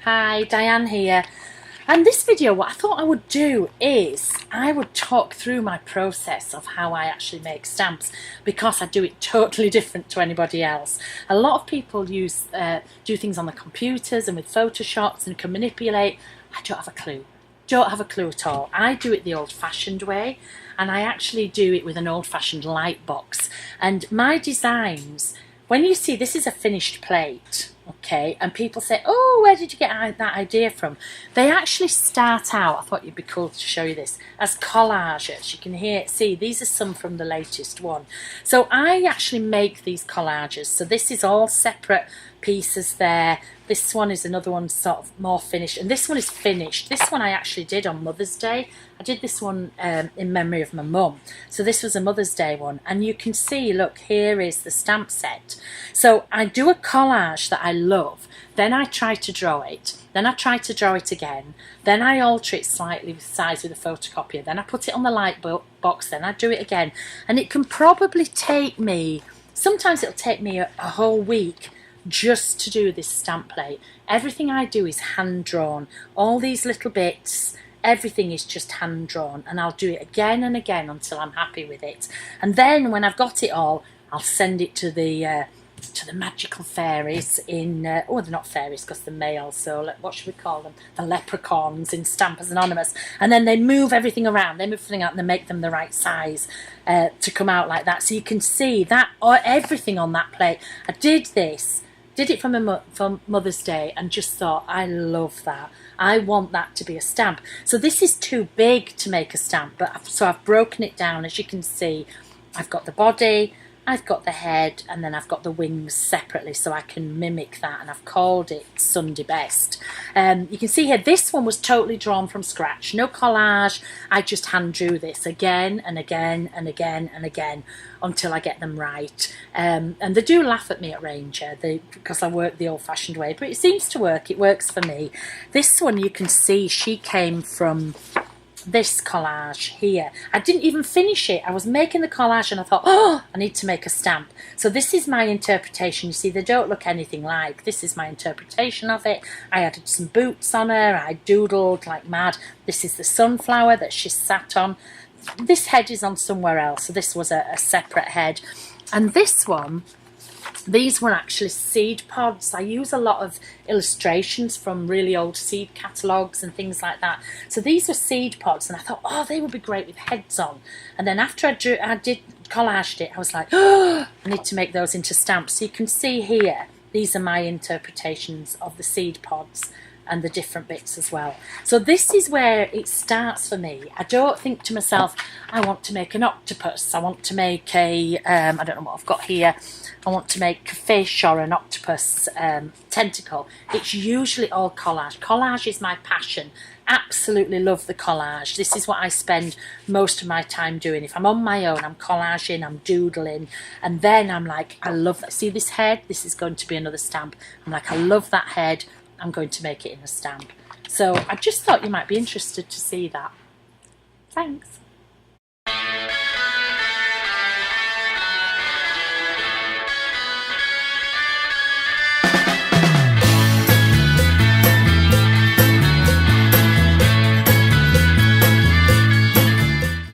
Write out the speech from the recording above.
Hi, Diane here. And this video, what I thought I would do is I would talk through my process of how I actually make stamps, because I do it totally different to anybody else. A lot of people do things on the computers and with Photoshops and can manipulate. I don't have a clue. Don't have a clue at all. I do it the old-fashioned way, and I actually do it with an old-fashioned light box. And my designs, when you see this is a finished plate, okay, and people say, oh, where did you get that idea from? They actually start out, I thought it'd be cool to show you this, as collages. You can see these are some from the latest one. So I actually make these collages. So this is all separate pieces there. This one is another one sort of more finished, and this one is finished. This one I actually did on Mother's Day. I did this one in memory of my mum. So this was a Mother's Day one, and you can see, look, here is the stamp set. So I do a collage that I love, then I try to draw it, then I try to draw it again, then I alter it slightly with size with a photocopier, then I put it on the light box, then I do it again, and it can probably take me, sometimes it'll take me a whole week just to do this stamp plate. Everything I do is hand drawn. All these little bits, everything is just hand drawn, and I'll do it again and again until I'm happy with it. And then when I've got it all, I'll send it to the magical fairies in, oh, they're not fairies because they're male, so what should we call them? The leprechauns in Stampers Anonymous. And then they move everything around, they move everything out, and they make them the right size to come out like that. So you can see that, or everything on that plate. I did it for Mother's Day, and just thought, I love that. I want that to be a stamp. So this is too big to make a stamp, but so I've broken it down. As you can see, I've got the body, I've got the head, and then I've got the wings separately, so I can mimic that, and I've called it Sunday Best. You can see here, this one was totally drawn from scratch, no collage. I just hand drew this again and again and again and again until I get them right. And they do laugh at me at Ranger because I work the old-fashioned way, but it seems to work. It works for me. This one, you can see, she came from this collage here. I didn't even finish it. I was making the collage and I thought, oh, I need to make a stamp. So this is my interpretation. You see, they don't look anything like. This is my interpretation of it. I added some boots on her. I doodled like mad. This is the sunflower that she sat on. This head is on somewhere else, so this was a separate head. And this one, these were actually seed pods. I use a lot of illustrations from really old seed catalogues and things like that. So these were seed pods, and I thought, oh, they would be great with heads on. And then after I collaged it, I was like, oh, I need to make those into stamps. So you can see here, these are my interpretations of the seed pods and the different bits as well. So this is where it starts for me. I don't think to myself, I want to make an octopus, I want to make a, I don't know what I've got here, I want to make a fish or an octopus tentacle. It's usually all collage. Collage is my passion. Absolutely love the collage. This is what I spend most of my time doing. If I'm on my own, I'm collaging, I'm doodling, and then I'm like, I love that. See this head? This is going to be another stamp. I'm like, I love that head. I'm going to make it in a stamp. So I just thought you might be interested to see that. Thanks.